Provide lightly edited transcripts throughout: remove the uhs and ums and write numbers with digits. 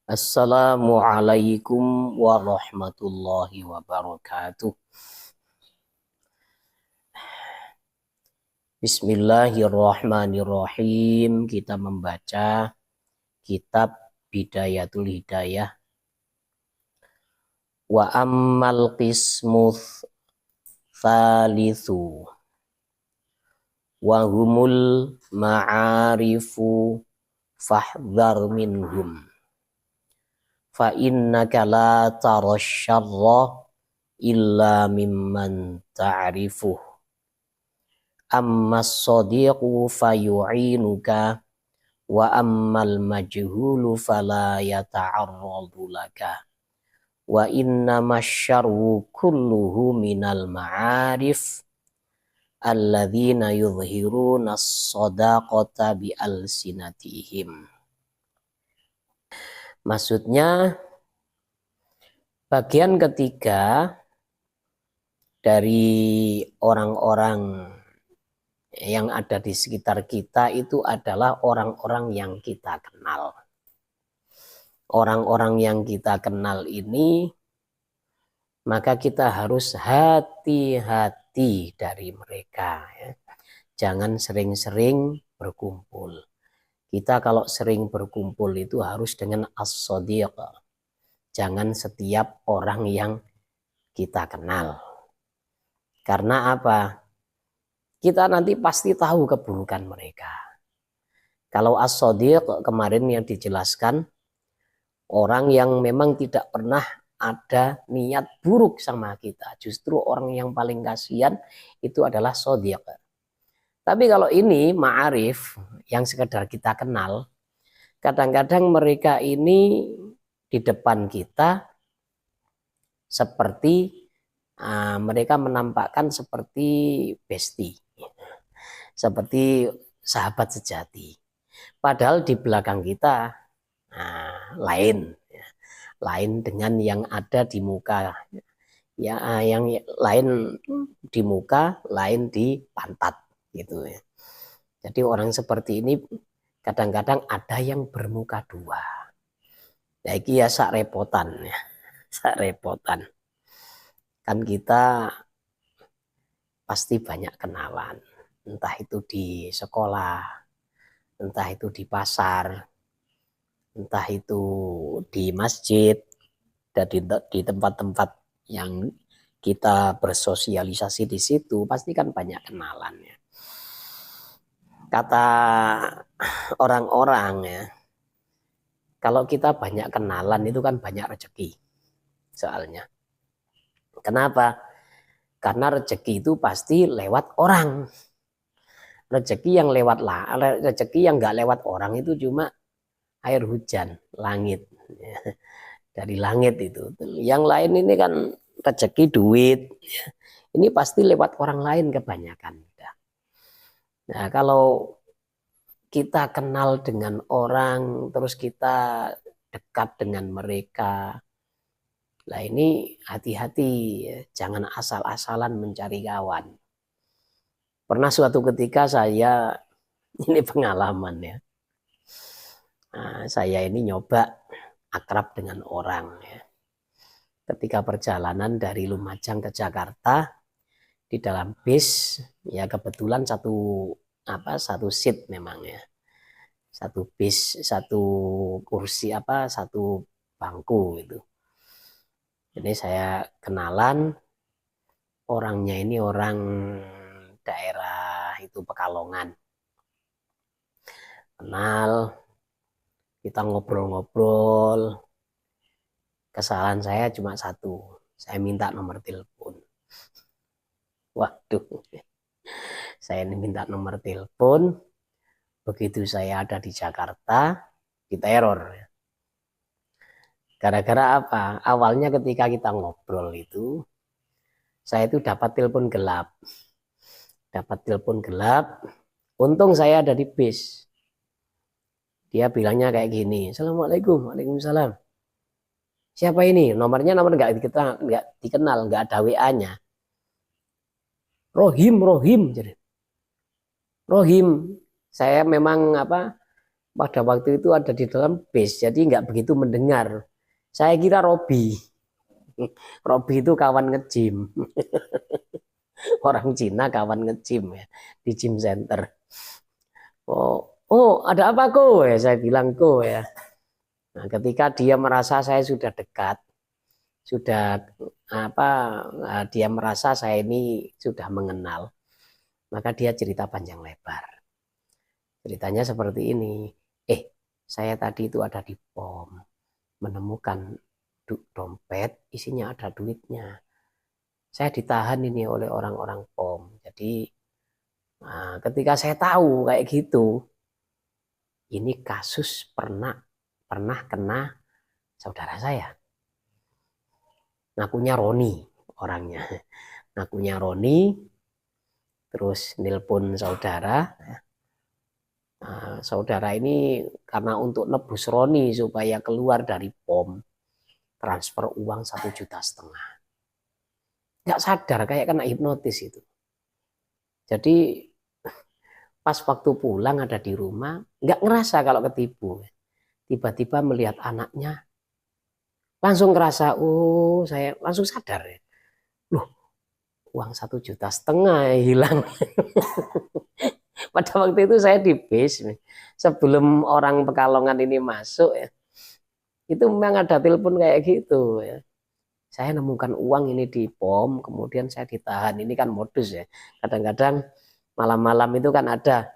Assalamualaikum warahmatullahi wabarakatuh. Bismillahirrahmanirrahim. Kita membaca kitab Bidayatul Hidayah. Wa ammal qismuth thalithu wa humul ma'arifu fahdhar minhum. Fa innaka la tarasyarra illa mimman ta'rifuh. Amma as-sadiqu fayu'inuka wa ammal majhulu fala yata'arradu laka. Wa innama syarru kulluhu minal ma'arif alladzina yudhhiruna as-sadaqata bi alsinatihim. Maksudnya bagian ketiga dari orang-orang yang ada di sekitar kita itu adalah orang-orang yang kita kenal. Orang-orang yang kita kenal ini maka kita harus hati-hati dari mereka. Jangan sering-sering berkumpul. Kita kalau sering berkumpul itu harus dengan as-sadiq. Jangan setiap orang yang kita kenal. Karena apa? Kita nanti pasti tahu keburukan mereka. Kalau as-sadiq kemarin yang dijelaskan, orang yang memang tidak pernah ada niat buruk sama kita. Justru orang yang paling kasihan itu adalah sadiq. Tapi kalau ini ma'arif yang sekedar kita kenal, kadang-kadang mereka ini di depan kita seperti mereka menampakkan seperti bestie, seperti sahabat sejati. Padahal di belakang kita lain dengan yang ada di muka. Ya, yang lain di muka, lain di pantat. Gitu ya. Jadi orang seperti ini kadang-kadang ada yang bermuka dua. Ya iki ya sak repotan ya. Sak repotan. Kan kita pasti banyak kenalan. Entah itu di sekolah, entah itu di pasar, entah itu di masjid, dan di tempat-tempat yang kita bersosialisasi di situ, pasti kan banyak kenalan ya. Kata orang-orang ya, kalau kita banyak kenalan itu kan banyak rezeki soalnya. Kenapa? Karena rezeki itu pasti lewat orang. Rezeki yang rezeki yang nggak lewat orang itu cuma air hujan, langit. Dari langit itu. Yang lain ini kan rezeki duit. Ini pasti lewat orang lain kebanyakan. Nah, kalau kita kenal dengan orang, terus kita dekat dengan mereka, lah ini hati-hati, jangan asal-asalan mencari kawan. Pernah suatu ketika saya, ini pengalaman ya, saya ini nyoba akrab dengan orang ya. Ketika perjalanan dari Lumajang ke Jakarta, di dalam bis, ya kebetulan satu seat memang ya. Satu bis, satu kursi satu bangku itu. Jadi saya kenalan, orangnya ini orang daerah itu Pekalongan. Kenal, kita ngobrol-ngobrol. Kesalahan saya cuma satu, saya minta nomor telepon. Waduh, saya minta nomor telepon. Begitu saya ada di Jakarta, diteror. Gara-gara apa? Awalnya ketika kita ngobrol itu, saya itu dapat telepon gelap. Untung saya ada di bis. Dia bilangnya kayak gini, Assalamualaikum, waalaikumsalam. Siapa ini? Nomor nggak dikenal, nggak ada WA-nya. Rohim. Jadi Rohim, saya memang pada waktu itu ada di dalam bis, jadi nggak begitu mendengar. Saya kira Robi. Robi itu kawan nge-gym. Orang Cina kawan nge-gym ya, di gym center. Oh, ada apa kok? Ya, saya bilang kok ya. Nah, ketika dia merasa saya sudah dekat, sudah apa, dia merasa saya ini sudah mengenal, maka dia cerita panjang lebar. Ceritanya seperti ini. Saya tadi itu ada di pom, menemukan dompet, isinya ada duitnya. Saya ditahan ini oleh orang-orang pom. Jadi ketika saya tahu kayak gitu, ini kasus pernah kena saudara saya. Ngakunya Roni orangnya. Ngakunya Roni, terus nelpon saudara. Saudara ini karena untuk nebus Roni supaya keluar dari pom, transfer uang 1,5 juta. Nggak sadar, kayak kena hipnotis itu. Jadi pas waktu pulang ada di rumah, nggak ngerasa kalau ketipu. Tiba-tiba melihat anaknya, langsung ngerasa, oh saya langsung sadar ya. Loh, uang 1,5 juta hilang. Pada waktu itu saya di bis, sebelum orang Pekalongan ini masuk ya, itu memang ada telepon kayak gitu ya. Saya nemukan uang ini di pom, kemudian saya ditahan. Ini kan modus ya. Kadang-kadang malam-malam itu kan ada,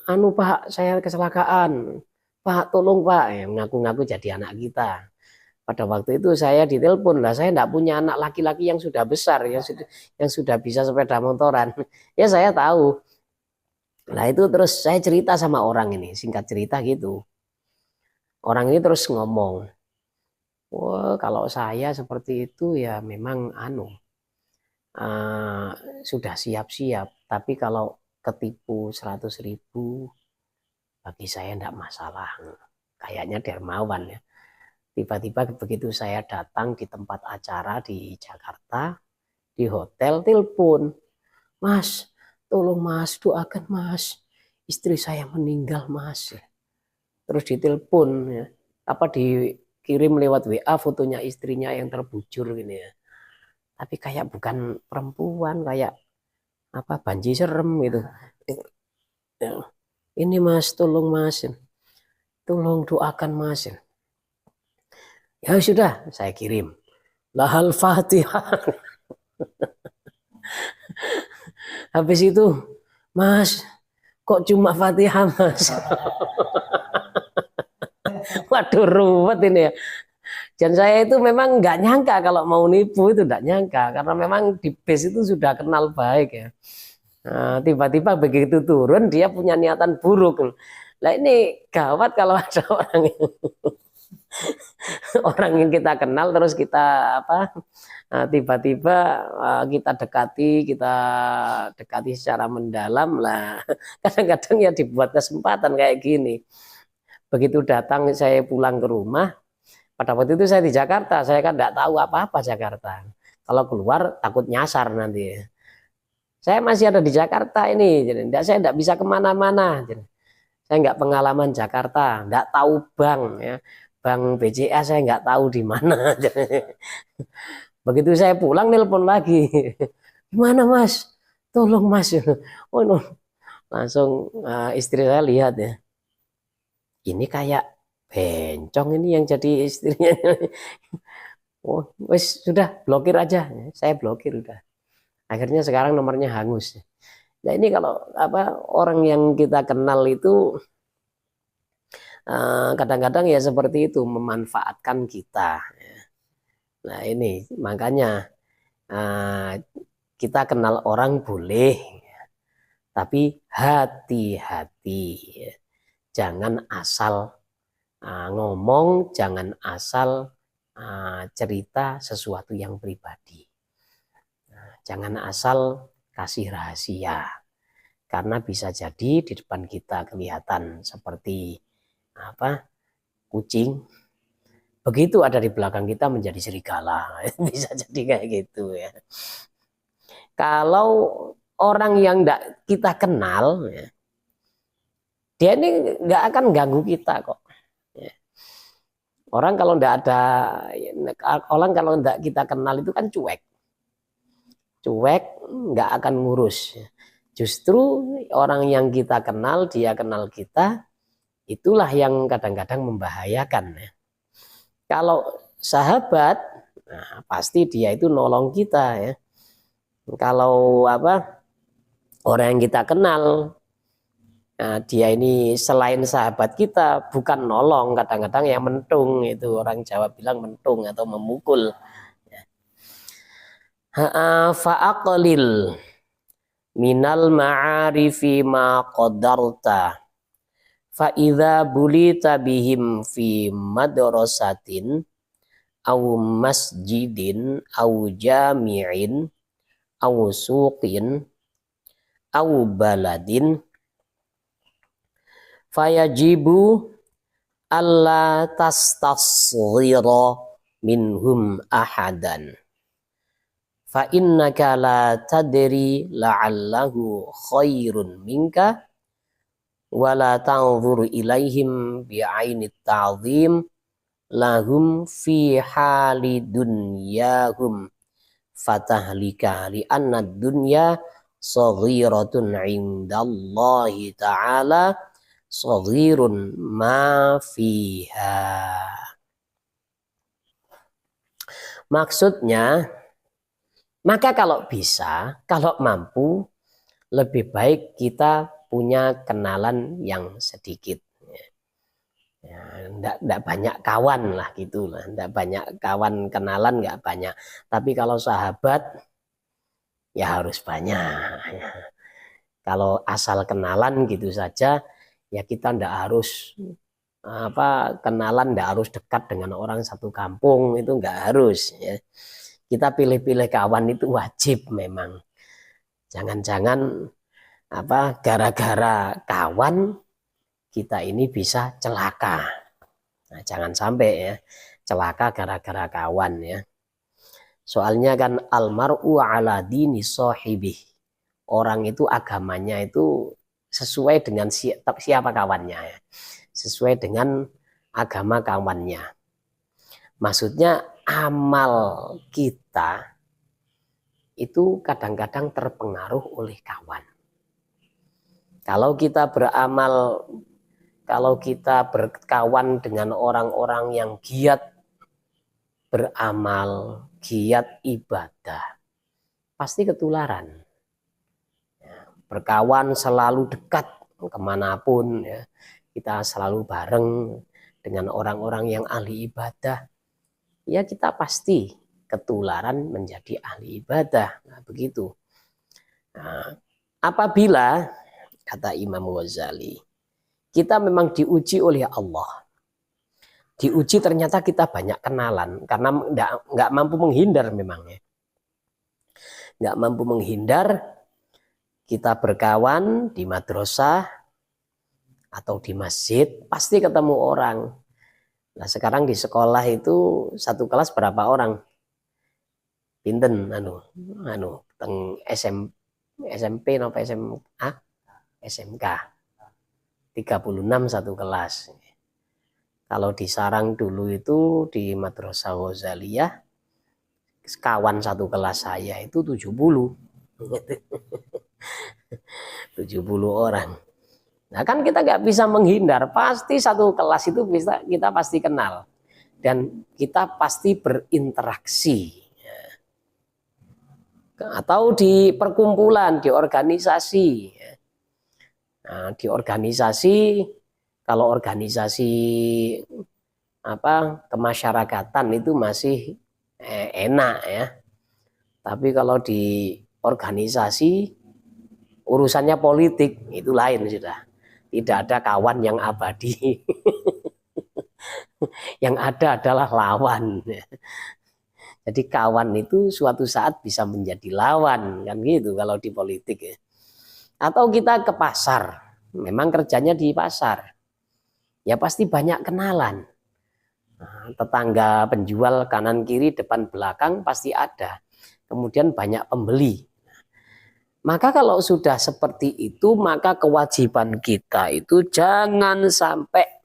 anu Pak, saya kecelakaan. Pak, tolong Pak. Ya, ngaku-ngaku jadi anak kita. Pada waktu itu saya ditelepon lah, saya tidak punya anak laki-laki yang sudah besar, yang sudah bisa sepeda motoran. Ya saya tahu. Nah itu terus saya cerita sama orang ini, singkat cerita gitu. Orang ini terus ngomong, wah kalau saya seperti itu ya memang sudah siap-siap. Tapi kalau ketipu 100.000 bagi saya tidak masalah. Kayaknya dermawan ya. Tiba-tiba begitu saya datang di tempat acara di Jakarta, di hotel, telepon, Mas, tolong Mas, doakan Mas, istri saya meninggal Mas. Terus ditelepon ya, apa dikirim lewat WA fotonya istrinya yang terbujur gini ya. Tapi kayak bukan perempuan, kayak apa banji serem gitu. Ini Mas, tolong Mas, tolong doakan Mas. Ya sudah, saya kirim. Lahal Fatihah. Habis itu, Mas, kok cuma Fatihah Mas? Waduh ruwet ini ya. Dan saya itu memang nggak nyangka kalau mau nipu itu nggak nyangka. Karena memang di base itu sudah kenal baik ya. Nah, tiba-tiba begitu turun dia punya niatan buruk. Nah ini gawat kalau ada orang yang kita kenal terus kita apa tiba-tiba kita dekati secara mendalam lah. Kadang-kadang ya dibuat kesempatan kayak gini. Begitu datang saya pulang ke rumah, pada waktu itu saya di Jakarta, saya kan tidak tahu apa-apa Jakarta. Kalau keluar takut nyasar nanti. Saya masih ada di Jakarta ini, jadi saya tidak bisa kemana-mana. Saya nggak pengalaman Jakarta, nggak tahu bank ya, bank BCA saya nggak tahu di mana. Begitu saya pulang nelpon lagi, gimana Mas? Tolong Mas. Oh no. Langsung istri saya lihat ya, ini kayak bencong ini yang jadi istrinya. Oh, wes sudah blokir aja, saya blokir udah. Akhirnya sekarang nomornya hangus. Nah ini kalau apa orang yang kita kenal itu kadang-kadang ya seperti itu memanfaatkan kita. Nah ini makanya kita kenal orang boleh, tapi hati-hati. Jangan asal ngomong, jangan asal cerita sesuatu yang pribadi. Jangan asal kasih rahasia. Karena bisa jadi di depan kita kelihatan seperti apa kucing, begitu ada di belakang kita menjadi serigala. Bisa jadi kayak gitu ya. Kalau orang yang tidak kita kenal ya, Dia ini nggak akan ganggu kita kok. Orang kalau nggak kita kenal itu kan cuek, nggak akan ngurus. Justru orang yang kita kenal, dia kenal kita, itulah yang kadang-kadang membahayakan. Kalau sahabat, nah, pasti dia itu nolong kita ya. Kalau orang yang kita kenal, nah, dia ini selain sahabat kita bukan nolong, kadang-kadang yang mentung, itu orang Jawa bilang mentung atau memukul. Fa'aqlil minal ma'arifi ma qadarta fa idza bulita bihim fi madrasatin au masjidin au jami'in au suqin au baladin fayajibu alla tastasghira minhum ahadan fa innaka la tadri la'allahu khairun minka wa la tanzur ilaihim bi'ainit ta'zim lahum fi hali dunyahum fatahlika li anna dunya saghiratun indallahi ta'ala saghirun ma fiha. Maksudnya, maka kalau bisa, kalau mampu, lebih baik kita punya kenalan yang sedikit. Ya, enggak banyak kawan lah gitu lah, enggak banyak kawan, kenalan enggak banyak. Tapi kalau sahabat ya harus banyak. Ya. Kalau asal kenalan gitu saja, ya kita enggak harus kenalan, enggak harus dekat dengan orang satu kampung, itu enggak harus. Ya. Kita pilih-pilih kawan itu wajib memang. Jangan-jangan gara-gara kawan kita ini bisa celaka. Nah, jangan sampai ya celaka gara-gara kawan ya. Soalnya kan almar'u ala dini sahibih. Orang itu agamanya itu sesuai dengan siapa kawannya ya. Sesuai dengan agama kawannya. Maksudnya amal kita itu kadang-kadang terpengaruh oleh kawan. Kalau kita berkawan dengan orang-orang yang giat beramal, giat ibadah, pasti ketularan. Berkawan selalu dekat kemanapun, ya. Kita selalu bareng dengan orang-orang yang ahli ibadah, ya kita pasti ketularan menjadi ahli ibadah. Nah, begitu. Nah, apabila kata Imam Ghazali, kita memang diuji oleh Allah. Diuji ternyata kita banyak kenalan karena nggak mampu menghindar memangnya. Nggak mampu menghindar, kita berkawan di madrasah atau di masjid pasti ketemu orang. Nah sekarang di sekolah itu satu kelas berapa orang? Pinten teng SMP napa SMA? SMK 36 satu kelas. Kalau di Sarang dulu itu di Madrasah Ghazaliyah, kawan satu kelas saya itu 70. 70 orang. Nah kan kita nggak bisa menghindar, pasti satu kelas itu kita pasti kenal. Dan kita pasti berinteraksi. Atau di perkumpulan, di organisasi. Nah, di organisasi, kalau organisasi kemasyarakatan itu masih enak ya. Tapi kalau di organisasi urusannya politik itu lain sudah. Tidak ada kawan yang abadi. Yang ada adalah lawan. Jadi kawan itu suatu saat bisa menjadi lawan kan gitu kalau di politik ya. Atau kita ke pasar, memang kerjanya di pasar, ya pasti banyak kenalan. Nah, tetangga penjual kanan kiri depan belakang pasti ada. Kemudian banyak pembeli. Maka kalau sudah seperti itu, maka kewajiban kita itu jangan sampai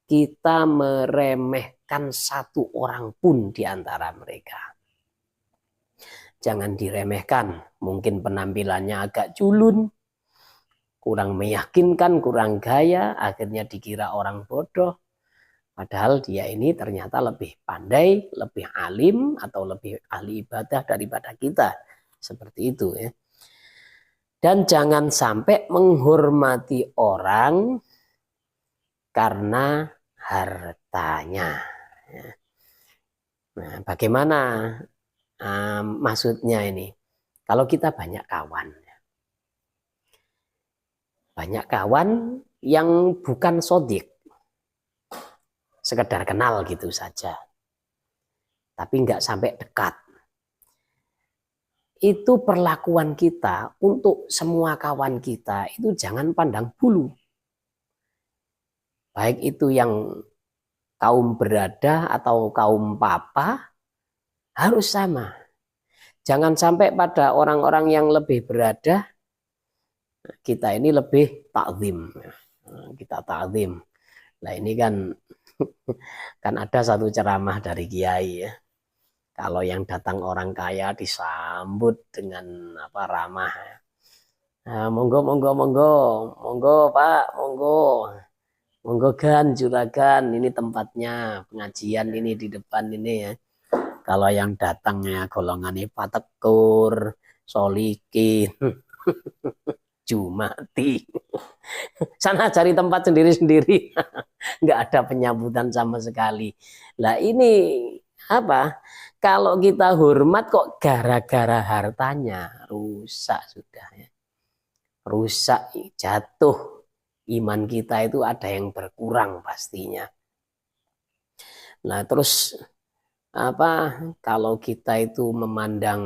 kita meremehkan satu orang pun di antara mereka. Jangan diremehkan, mungkin penampilannya agak culun, kurang meyakinkan, kurang gaya, akhirnya dikira orang bodoh. Padahal dia ini ternyata lebih pandai, lebih alim, atau lebih ahli ibadah daripada kita. Seperti itu ya. Dan jangan sampai menghormati orang karena hartanya. Nah, bagaimana maksudnya ini? Kalau kita banyak kawan yang bukan sodik, sekedar kenal gitu saja, tapi nggak sampai dekat. Itu perlakuan kita untuk semua kawan kita itu jangan pandang bulu. Baik itu yang kaum berada atau kaum papa harus sama. Jangan sampai pada orang-orang yang lebih berada kita ini lebih takzim. Kita takzim. Nah ini kan ada satu ceramah dari kiai ya. Kalau yang datang orang kaya disambut dengan ramah. Nah, monggo Pak, monggo gan juragan, ini tempatnya pengajian ini di depan ini ya. Kalau yang datangnya golongannya patekur, solikin, jumati, sana cari tempat sendiri-sendiri, nggak ada penyambutan sama sekali. Lah ini apa? Kalau kita hormat kok gara-gara hartanya rusak sudah ya. Rusak, jatuh iman kita itu ada yang berkurang pastinya. Nah terus kalau kita itu memandang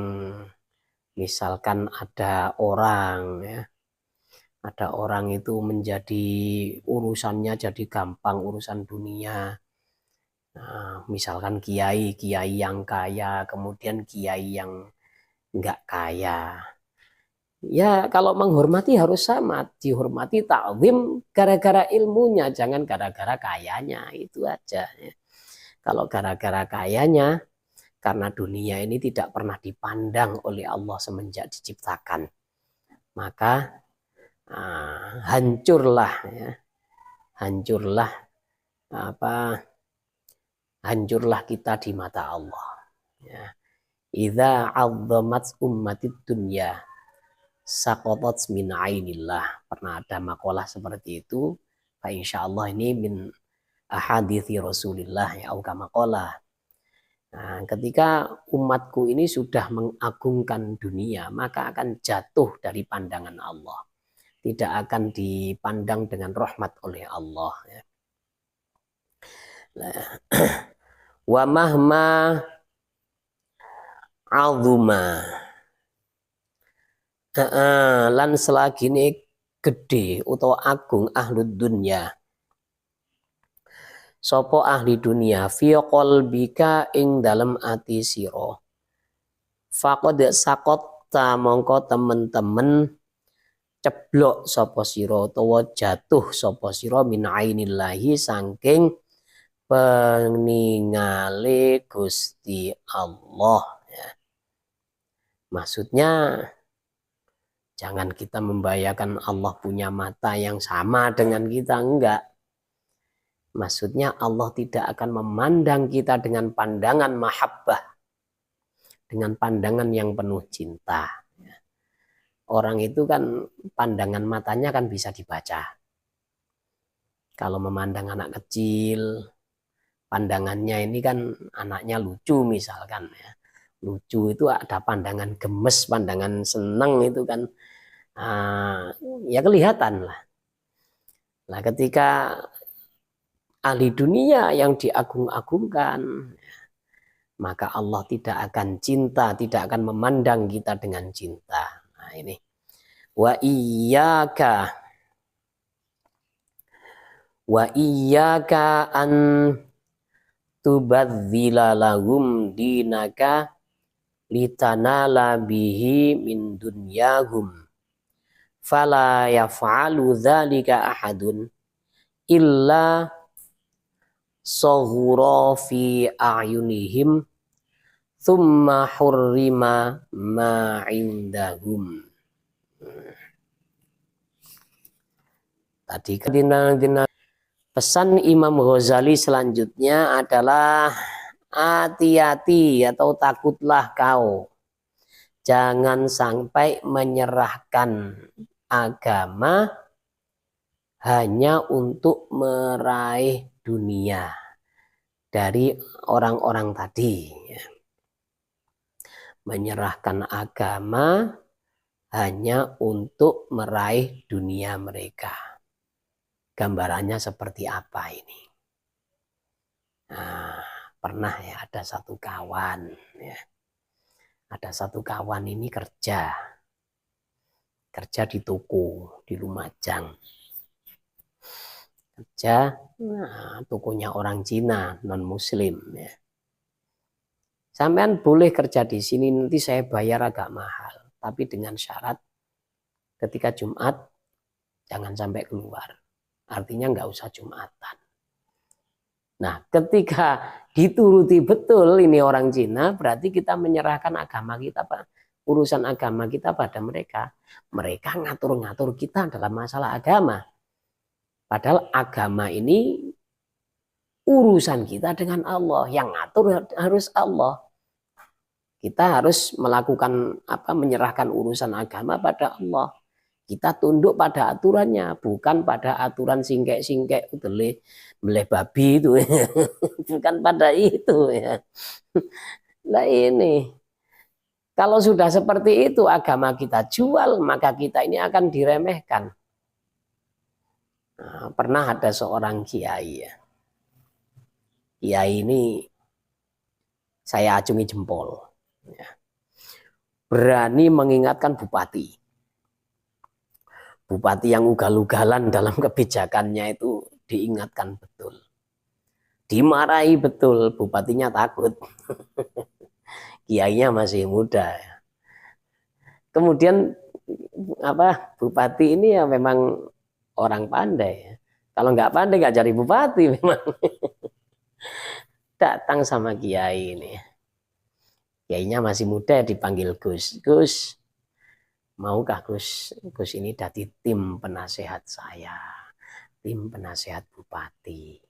misalkan ada orang ya, ada orang itu menjadi urusannya jadi gampang urusan dunia. Nah, misalkan kiai yang kaya, kemudian kiai yang enggak kaya. Ya kalau menghormati harus sama, dihormati ta'zim gara-gara ilmunya, jangan gara-gara kayanya, itu aja. Kalau gara-gara kayanya, karena dunia ini tidak pernah dipandang oleh Allah semenjak diciptakan, maka hancurlah ya, hancurlah kita di mata Allah. Ya. Idza 'azzamat ummatid dunya saqatat min ainillah. Pernah ada makalah seperti itu. Fa insyaallah ini min ahadithi Rasulillah ya kama qala. Nah, ketika umatku ini sudah mengagungkan dunia, maka akan jatuh dari pandangan Allah. Tidak akan dipandang dengan rahmat oleh Allah. Ya. Wa mahma azuma. Lan selagine gede atau agung ahlud dunya. Sopo ahli dunia fi qalbika ing dalem ati sira. Faqad saqatta mongko temen-temen ceblok sapa sira utawa jatuh sapa sira min ainillahi saking peningale Gusti Allah ya. Maksudnya jangan kita membayangkan Allah punya mata yang sama dengan kita, enggak. Maksudnya Allah tidak akan memandang kita dengan pandangan mahabbah, dengan pandangan yang penuh cinta. Orang itu kan pandangan matanya kan bisa dibaca. Kalau memandang anak kecil, pandangannya ini kan anaknya lucu misalkan ya. Lucu itu ada pandangan gemes, pandangan seneng itu kan ya kelihatan lah. Nah ketika ahli dunia yang diagung-agungkan, maka Allah tidak akan cinta, tidak akan memandang kita dengan cinta. Nah ini. Wa iyyaka an tubadzila lahum dinaka litanala bihi min dunyahum fala yaf'alu dzalika ahadun illa saghura fi a'yunihim thumma hurrima ma indahum. Tadi pesan Imam Ghazali selanjutnya adalah hati-hati atau takutlah kau. Jangan sampai menyerahkan agama hanya untuk meraih dunia dari orang-orang tadi. Menyerahkan agama hanya untuk meraih dunia mereka. Gambarannya seperti apa ini? Nah, pernah ya ada satu kawan ya. Ada satu kawan ini kerja di toko di Lumajang. Kerja tokonya orang Cina non Muslim ya. Sampean boleh kerja di sini, nanti saya bayar agak mahal, tapi dengan syarat ketika Jumat jangan sampai keluar. Artinya nggak usah Jumatan. Nah, ketika dituruti betul ini orang Cina, berarti kita menyerahkan agama kita, Pak. Urusan agama kita pada mereka. Mereka ngatur-ngatur kita dalam masalah agama. Padahal agama ini urusan kita dengan Allah. Yang ngatur harus Allah. Kita harus melakukan menyerahkan urusan agama pada Allah. Kita tunduk pada aturannya, bukan pada aturan singkek-singkek meleh babi itu. Bukan pada itu ya. Nah ini, kalau sudah seperti itu agama kita jual, maka kita ini akan diremehkan. Nah, pernah ada seorang kiai ya. Kiai ini saya acungi jempol. Ya. Berani mengingatkan bupati. Bupati yang ugal-ugalan dalam kebijakannya itu diingatkan betul. Dimarahi betul, bupatinya takut. Kiainya masih muda. Kemudian bupati ini ya memang orang pandai. Kalau nggak pandai nggak cari bupati memang. Datang sama kiai ini. Kiainya masih muda, dipanggil Gus. Gus, maukah Gus ini dari tim penasehat saya, tim penasehat bupati.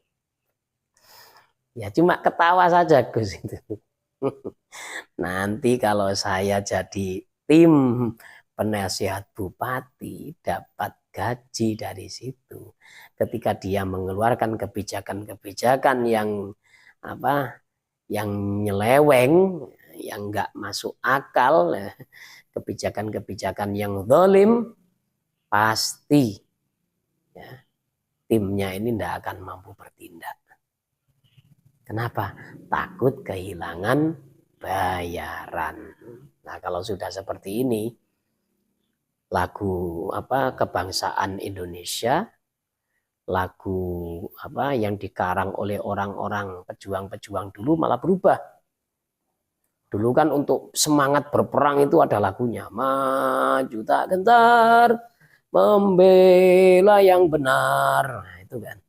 Ya cuma ketawa saja Gus itu. Nanti kalau saya jadi tim penasehat bupati dapat gaji dari situ. Ketika dia mengeluarkan kebijakan-kebijakan yang nyeleweng, yang nggak masuk akal, kebijakan-kebijakan yang zalim, pasti ya, timnya ini tidak akan mampu bertindak. Kenapa? Takut kehilangan bayaran. Nah, kalau sudah seperti ini, lagu kebangsaan Indonesia, lagu yang dikarang oleh orang-orang pejuang-pejuang dulu malah berubah. Dulu kan untuk semangat berperang itu ada lagunya. Maju tak gentar, membela yang benar. Nah, itu kan.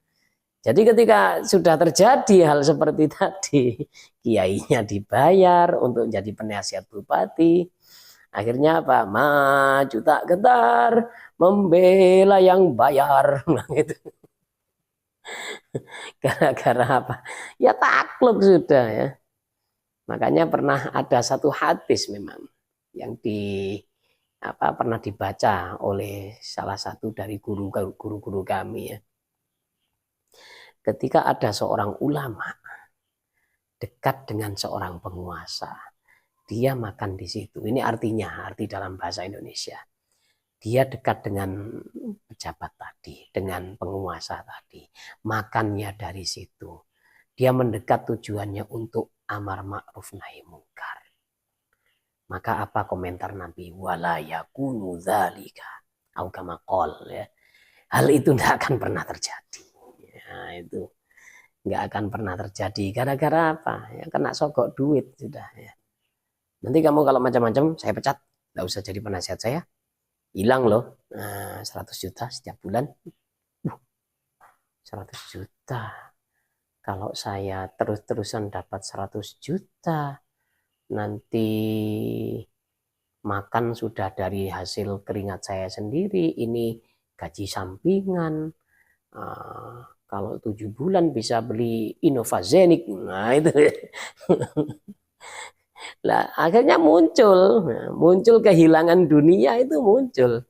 Jadi ketika sudah terjadi hal seperti tadi, kiainya dibayar untuk jadi penasihat bupati. Akhirnya apa? Maju tak gentar, membela yang bayar. Nah, gitu. Gara-gara apa? Ya takluk sudah ya. Makanya pernah ada satu hadis memang yang pernah dibaca oleh salah satu dari guru-guru kami ya. Ketika ada seorang ulama dekat dengan seorang penguasa, dia makan di situ. Ini arti dalam bahasa Indonesia. Dia dekat dengan pejabat tadi, dengan penguasa tadi. Makannya dari situ. Dia mendekat tujuannya untuk amar ma'ruf nahi mungkar. Maka apa komentar Nabi? Wala yakunu dzalika au kama qol ya. Hal itu tidak akan pernah terjadi. Ya, itu nggak akan pernah terjadi. Gara-gara apa? Ya kena sogok duit sudah ya. Nanti kamu kalau macam-macam saya pecat, nggak usah jadi penasihat saya, hilang loh. Nah, 100 juta setiap bulan. 100 juta. Kalau saya terus-terusan dapat 100 juta, nanti makan sudah dari hasil keringat saya sendiri, ini gaji sampingan. Kalau 7 bulan bisa beli Innovazenik, nah itu. Lah akhirnya muncul kehilangan dunia itu muncul.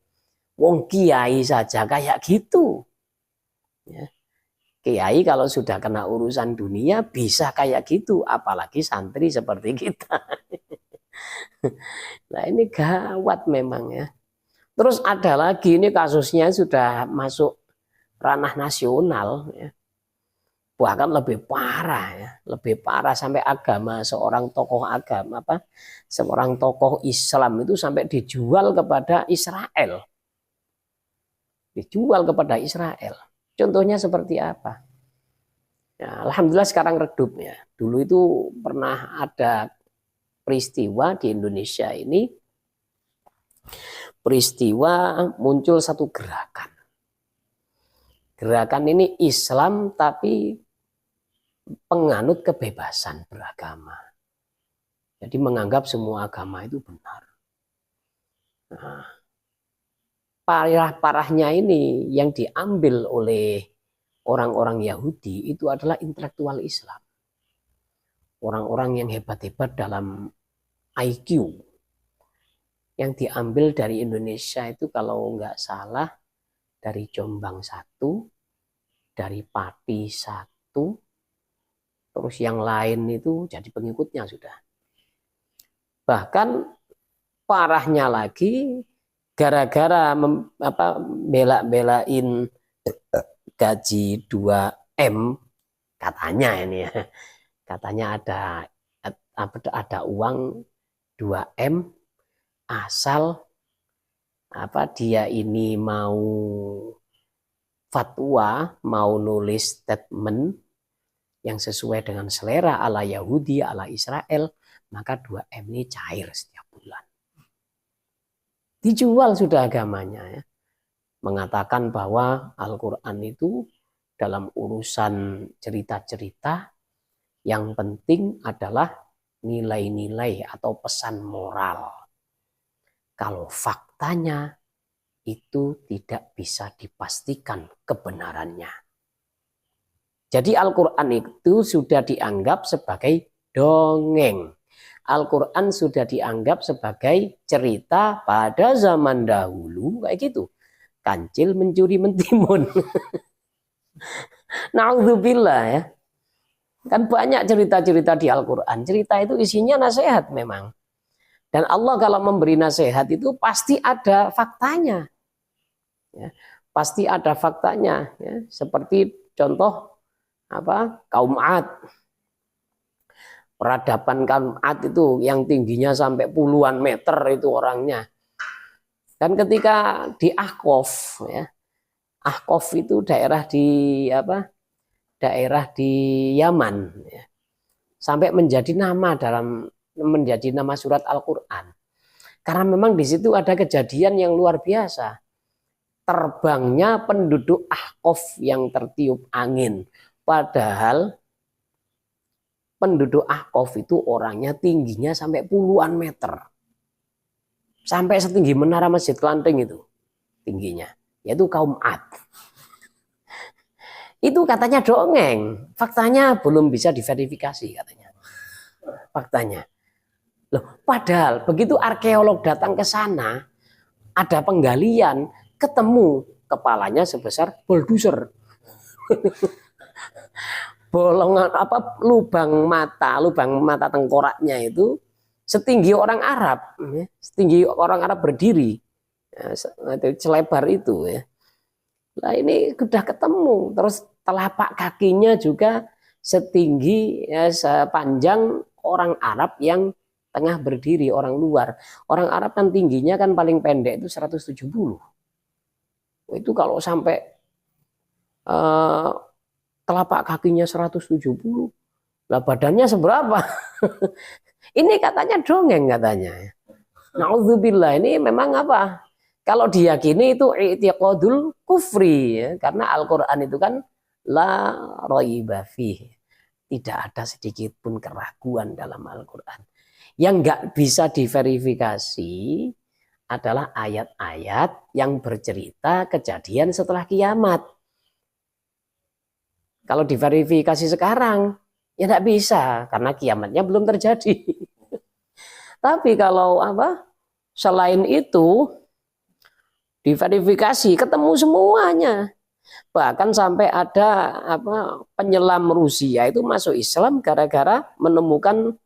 Wong kiai saja kayak gitu. Ya. Kiai kalau sudah kena urusan dunia bisa kayak gitu, apalagi santri seperti kita. Nah ini gawat memang ya. Terus ada lagi, ini kasusnya sudah masuk ranah nasional ya. Bahkan lebih parah ya, lebih parah sampai agama, seorang tokoh agama seorang tokoh Islam itu sampai dijual kepada Israel. Dijual kepada Israel. Contohnya seperti apa? Ya, alhamdulillah sekarang redup ya. Dulu itu pernah ada peristiwa di Indonesia ini, peristiwa muncul satu gerakan. Gerakan ini Islam tapi penganut kebebasan beragama. Jadi menganggap semua agama itu benar. Nah, parah-parahnya ini yang diambil oleh orang-orang Yahudi itu adalah intelektual Islam. Orang-orang yang hebat-hebat dalam IQ. Yang diambil dari Indonesia itu kalau nggak salah dari Jombang 1, dari Pati 1, terus yang lain itu jadi pengikutnya sudah. Bahkan parahnya lagi gara-gara bela-belain gaji 2M katanya ini ya. Katanya ada uang 2M asal dia ini mau fatwa, mau nulis statement yang sesuai dengan selera ala Yahudi, ala Israel, maka 2M ini cair setiap bulan. Dijual sudah agamanya ya. Mengatakan bahwa Al-Quran itu dalam urusan cerita-cerita yang penting adalah nilai-nilai atau pesan moral. Kalau faktanya itu tidak bisa dipastikan kebenarannya. Jadi Al-Quran itu sudah dianggap sebagai dongeng. Al-Quran sudah dianggap sebagai cerita pada zaman dahulu kayak gitu. Kancil mencuri mentimun. Na'udzubillah ya. Kan banyak cerita-cerita di Al-Quran. Cerita itu isinya nasihat memang. Dan Allah kalau memberi nasihat itu pasti ada faktanya. Ya, pasti ada faktanya. Ya. Seperti contoh kaum Ad. Peradaban kaum Ad itu yang tingginya sampai puluhan meter itu orangnya. Dan ketika di Ahqaf ya. Ahqaf itu daerah di Yaman ya. Sampai menjadi nama surat Al-Qur'an. Karena memang di situ ada kejadian yang luar biasa. Terbangnya penduduk Ahqaf yang tertiup angin. Padahal penduduk Ahqaf itu orangnya tingginya sampai puluhan meter. Sampai setinggi menara Masjid Kelanteng itu tingginya. Yaitu kaum Ad. Itu katanya dongeng. Faktanya belum bisa diverifikasi katanya. Faktanya. Loh, padahal begitu arkeolog datang ke sana, ada penggalian, ketemu kepalanya sebesar bulldozer. Bolongan lubang mata tengkoraknya itu setinggi orang Arab, setinggi orang Arab berdiri, selebar itu ya. Nah ini sudah ketemu, terus telapak kakinya juga setinggi sepanjang orang Arab yang tengah berdiri, orang luar. Orang Arab kan tingginya kan paling pendek itu 170. Itu kalau sampai telapak kakinya 170, Lah badannya seberapa? Ini katanya dongeng katanya. Nauzubillah, ini memang apa? Kalau diyakini itu i'tiqadul kufri ya, karena Al-Qur'an itu kan la raiba fih. Tidak ada sedikit pun keraguan dalam Al-Qur'an. Yang nggak bisa diverifikasi adalah ayat-ayat yang bercerita kejadian setelah kiamat. Kalau diverifikasi sekarang, ya tidak bisa karena kiamatnya belum terjadi. Tapi kalau apa? Selain itu diverifikasi ketemu semuanya. Bahkan sampai ada apa penyelam Rusia itu masuk Islam gara-gara menemukan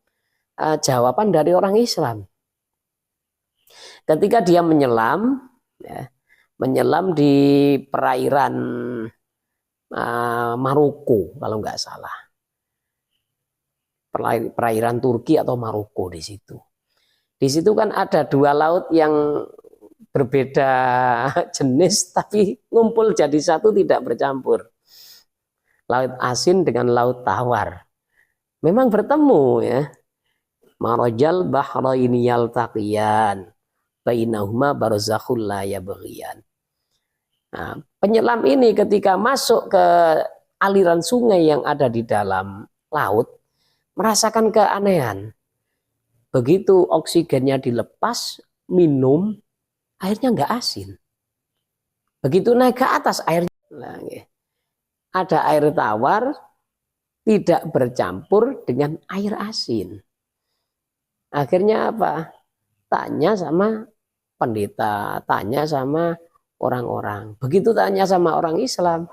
jawaban dari orang Islam. Ketika dia menyelam, ya, menyelam di perairan Maroko kalau nggak salah, perairan Turki atau Maroko di situ. Di situ kan ada dua laut yang berbeda jenis tapi ngumpul jadi satu tidak bercampur. Laut asin dengan laut tawar. Memang bertemu ya. Marajal bahraini yaltaqiyan bainahuma barzakhul la yabghiyan. Nah, penyelam ini ketika masuk ke aliran sungai yang ada di dalam laut merasakan keanehan. Begitu oksigennya dilepas, minum, airnya nggak asin. Begitu naik ke atas airnya ada air tawar tidak bercampur dengan air asin. Akhirnya apa? Tanya sama pendeta, tanya sama orang-orang. Begitu tanya sama orang Islam,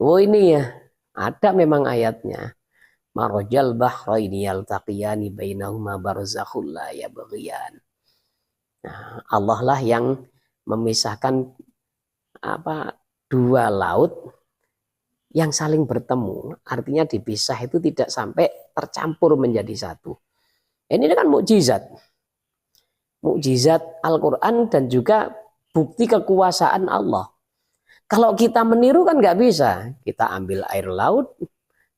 oh ini ya, ada memang ayatnya. Marajal bahraini yaltaqiyani bainahuma barzakhul la yabghiyan. Nah, Allah lah yang memisahkan apa dua laut yang saling bertemu. Artinya dipisah itu tidak sampai tercampur menjadi satu. Ini kan mukjizat. Mukjizat Al-Qur'an dan juga bukti kekuasaan Allah. Kalau kita meniru kan nggak bisa. Kita ambil air laut,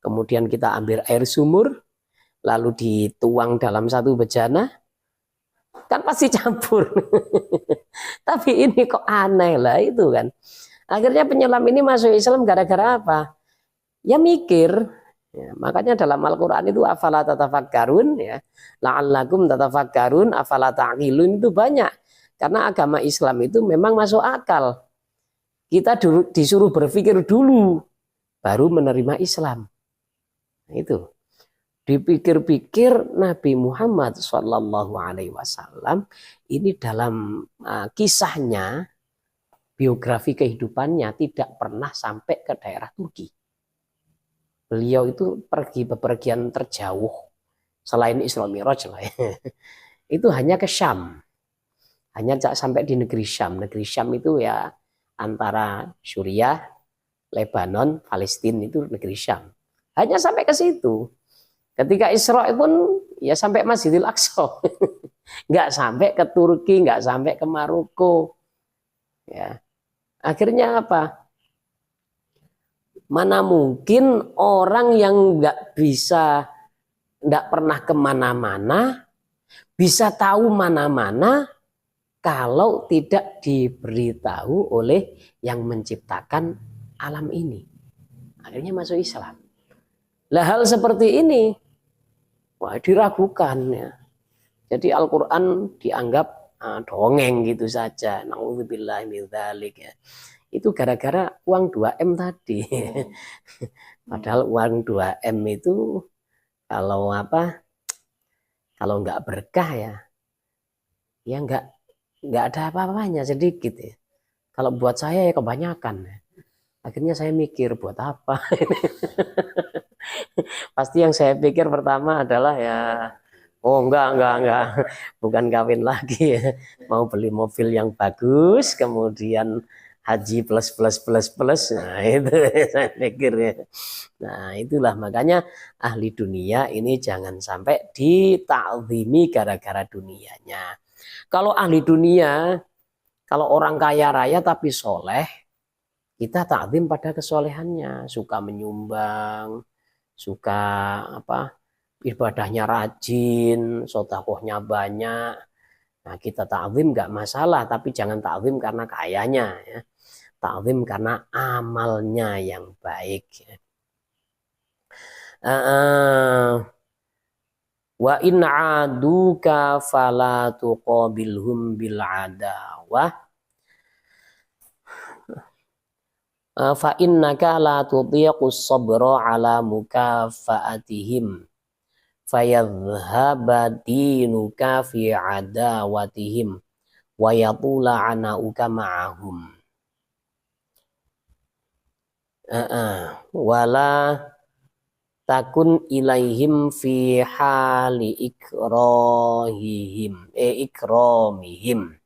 kemudian kita ambil air sumur, lalu dituang dalam satu bejana, kan pasti campur. Tapi ini kok aneh lah itu kan. Akhirnya penyelam ini masuk Islam gara-gara apa? Ya mikir. Ya, makanya dalam Al-Quran itu afala tatafakkarun ya, la'allakum tatafakkarun afala ta'qilun itu banyak. Karena agama Islam itu memang masuk akal. Kita disuruh berpikir dulu baru menerima Islam. Itu dipikir-pikir Nabi Muhammad Shallallahu Alaihi Wasallam ini dalam kisahnya biografi kehidupannya tidak pernah sampai ke daerah Turki. Beliau itu pergi bepergian terjauh selain Isra Mi'raj lah ya. Itu hanya ke Syam, hanya sampai di negeri Syam. Negeri Syam itu ya antara Suriah, Lebanon, Palestina itu negeri Syam. Hanya sampai ke situ. Ketika Isra pun ya sampai Masjidil Aqsa. Nggak sampai ke Turki, nggak sampai ke Maroko. Ya. Akhirnya apa? Mana mungkin orang yang nggak bisa, nggak pernah kemana-mana, bisa tahu mana-mana kalau tidak diberitahu oleh yang menciptakan alam ini. Akhirnya masuk Islam. Lah hal seperti ini wah diragukan ya. Jadi Al-Qur'an dianggap dongeng gitu saja. Nauzubillahi min dzalik ya. Itu gara-gara uang 2M tadi. Padahal uang 2M itu kalau apa? Kalau nggak berkah ya nggak ada apa-apanya sedikit ya. Kalau buat saya ya kebanyakan. Akhirnya saya mikir buat apa? Pasti yang saya pikir pertama adalah ya, oh enggak, bukan kawin lagi ya. Mau beli mobil yang bagus, kemudian haji plus. Nah itu saya pikir ya. Nah itulah makanya ahli dunia ini jangan sampai ditakzimi gara-gara dunianya. Kalau ahli dunia, kalau orang kaya raya tapi soleh, kita takzim pada kesolehannya, suka menyumbang, suka ibadahnya rajin, sedekahnya banyak. Nah, kita ta'zim nggak masalah, tapi jangan ta'zim karena kayanya, ya. Ta'zim karena amalnya yang baik. Wa in aduka fala tuqabilhum bil adawah fa innaka la tutiqus sabra ala mukafaatihim fayadhhaba dinuka fi adawatihim wa yatula anauka ma'ahum. Wala takun ilaihim fi hali ikramihim.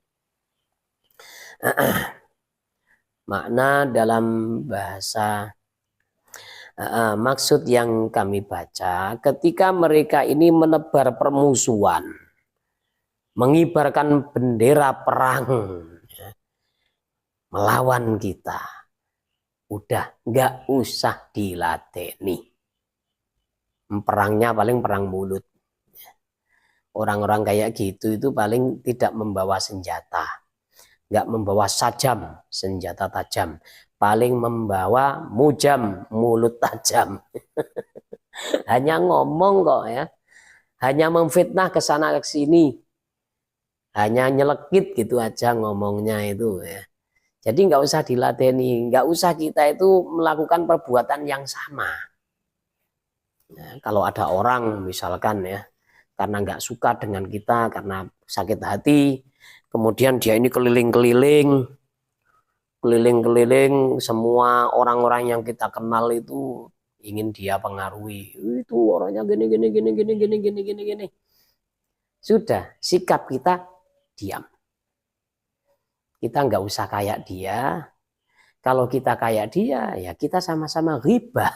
Makna dalam bahasa maksud yang kami baca, ketika mereka ini menebar permusuhan, mengibarkan bendera perang, ya, melawan kita, udah nggak usah diladeni. Perangnya paling perang mulut. Orang-orang kayak gitu itu paling tidak membawa senjata, nggak membawa sajam, senjata tajam, paling membawa mujam, mulut tajam. Hanya ngomong kok, ya, hanya memfitnah ke sana ke sini, hanya nyelekit gitu aja ngomongnya itu, ya. Jadi nggak usah diladeni, nggak usah kita itu melakukan perbuatan yang sama. Ya, kalau ada orang misalkan, ya, karena nggak suka dengan kita, karena sakit hati, kemudian dia ini keliling-keliling semua orang-orang yang kita kenal itu ingin dia pengaruhi. Itu orangnya gini. Sudah, sikap kita diam. Kita nggak usah kayak dia. Kalau kita kayak dia, ya kita sama-sama ghibah.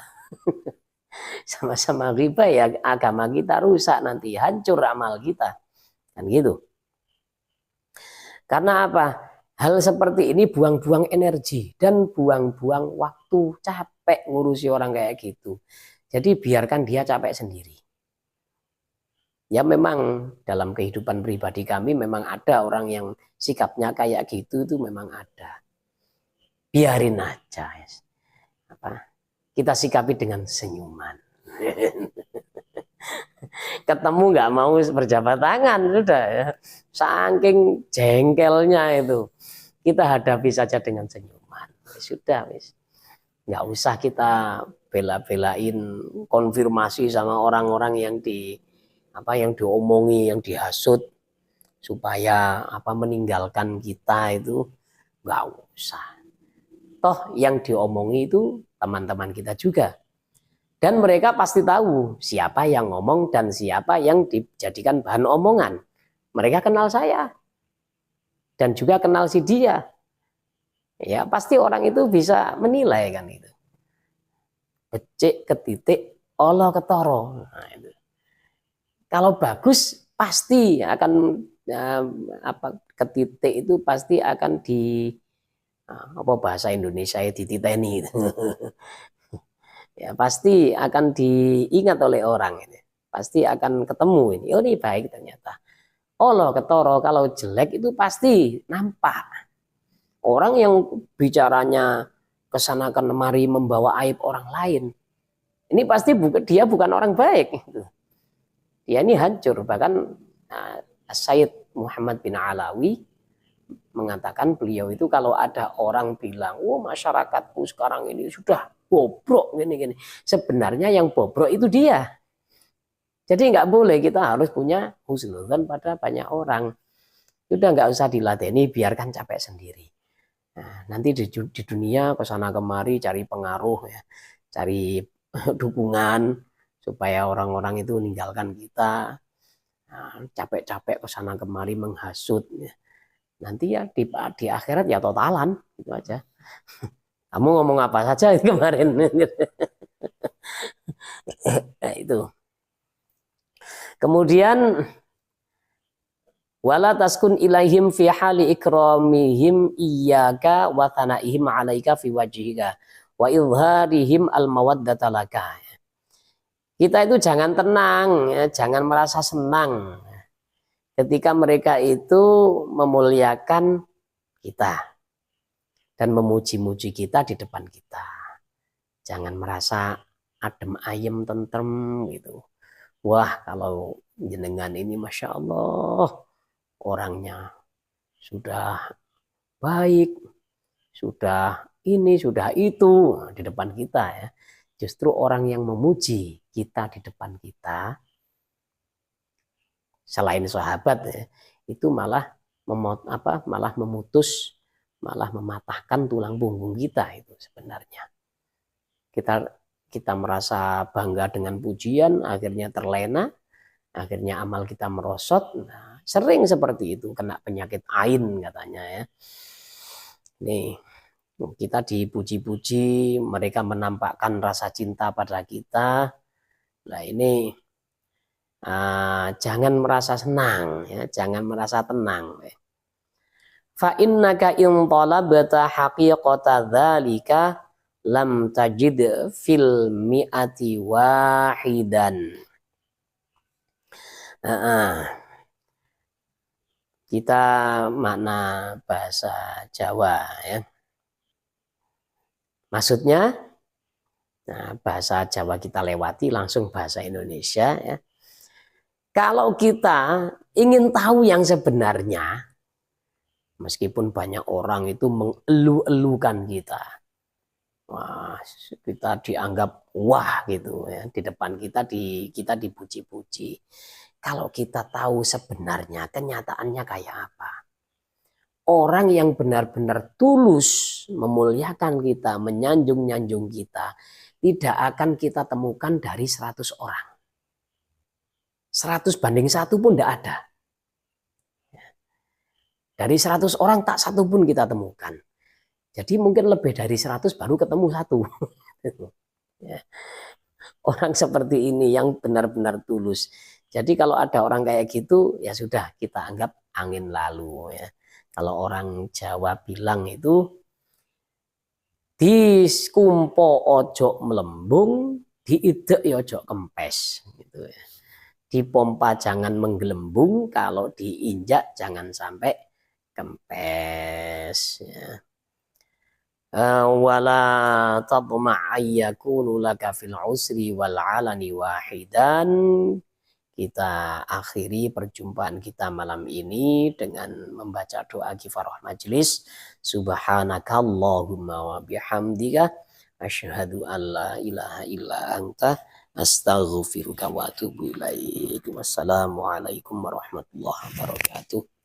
Sama-sama ghibah, ya agama kita rusak nanti, hancur amal kita. Kan gitu. Karena apa? Hal seperti ini buang-buang energi dan buang-buang waktu, capek ngurusi orang kayak gitu. Jadi biarkan dia capek sendiri. Ya memang dalam kehidupan pribadi kami memang ada orang yang sikapnya kayak gitu, itu memang ada. Biarin aja. Kita sikapi dengan senyuman. Ketemu nggak mau berjabat tangan, sudah, ya. Saking jengkelnya itu, kita hadapi saja dengan senyuman. Sudah, wis. Nggak usah kita bela-belain konfirmasi sama orang-orang yang yang diomongi, yang dihasut supaya meninggalkan kita, itu nggak usah. Toh yang diomongi itu teman-teman kita juga. Dan mereka pasti tahu siapa yang ngomong dan siapa yang dijadikan bahan omongan. Mereka kenal saya dan juga kenal si dia. Ya pasti orang itu bisa menilai kan itu. Becik ketitik, olo ketoro. Nah, itu. Kalau bagus pasti akan ketitik itu pasti akan bahasa Indonesia ya, dititeni. Ya pasti akan diingat oleh orang ini, pasti akan ketemu ini. Oh ini baik ternyata. Olo ketoro, kalau jelek itu pasti nampak. Orang yang bicaranya kesana kemari membawa aib orang lain, ini pasti dia bukan orang baik. Dia ini hancur. Bahkan Sayyid Muhammad bin Alawi mengatakan, beliau itu kalau ada orang bilang, masyarakatku sekarang ini sudah bobrok gini. Sebenarnya yang bobrok itu dia. Jadi nggak boleh, kita harus punya husnudzon pada banyak orang. Sudah nggak usah diladeni, biarkan capek sendiri. Nah, nanti di dunia kesana kemari cari pengaruh, ya, cari dukungan supaya orang-orang itu meninggalkan kita. Capek-capek kesana kemari menghasut. Ya. Nanti ya di akhirat ya totalan, itu aja. Kamu ngomong apa saja kemarin. Nah, itu. Kemudian wala taskun ilaihim fi hali ikramihim iyyaka wa thanaihim 'alaika fi wajhika wa izharihim al mawaddata laka. Kita itu jangan tenang, ya, jangan merasa senang ketika mereka itu memuliakan kita dan memuji-muji kita di depan kita. Jangan merasa adem ayem tentrem gitu. Wah, kalau jenengan ini Masya Allah orangnya sudah baik, sudah ini, sudah itu di depan kita ya. Justru orang yang memuji kita di depan kita, selain sahabat ya, itu malah malah memutus, malah mematahkan tulang punggung kita itu sebenarnya. Kita merasa bangga dengan pujian, akhirnya terlena, akhirnya amal kita merosot. Nah, sering seperti itu, kena penyakit ain katanya ya. Nih, kita dipuji-puji, mereka menampakkan rasa cinta pada kita. Nah ini jangan merasa senang, ya, jangan merasa tenang. Fa innaka in talabta haqiqata dzalika lam tajid fil mi'ati wahidan. Kita makna bahasa Jawa ya. Maksudnya, nah, bahasa Jawa kita lewati, langsung bahasa Indonesia ya. Kalau kita ingin tahu yang sebenarnya, meskipun banyak orang itu mengelu-elukan kita, wah, kita dianggap wah gitu ya, di depan kita dipuji-puji. Kalau kita tahu sebenarnya kenyataannya kayak apa, orang yang benar-benar tulus memuliakan kita, menyanjung-nyanjung kita, tidak akan kita temukan dari 100 orang. 100 banding 1 pun tidak ada. Dari 100 orang tak satu pun kita temukan. Jadi mungkin lebih dari 100 baru ketemu satu. Orang seperti ini yang benar-benar tulus. Jadi kalau ada orang kayak gitu, ya sudah kita anggap angin lalu ya. Kalau orang Jawa bilang itu diskumpo ojo melembung, diidek ya ojo kempes gitu ya. Dipompa jangan menggelembung, kalau diinjak jangan sampai kempes ya. Wala tadma' ayyakunu laka fil usri wal alani wahidan. Kita akhiri perjumpaan kita malam ini dengan membaca doa kifarah majelis. Subhanakallahumma wa bihamdika asyhadu an la ilaha illa anta astaghfiruka wa atubu ilaik. Wassalamualaikum warahmatullahi wabarakatuh.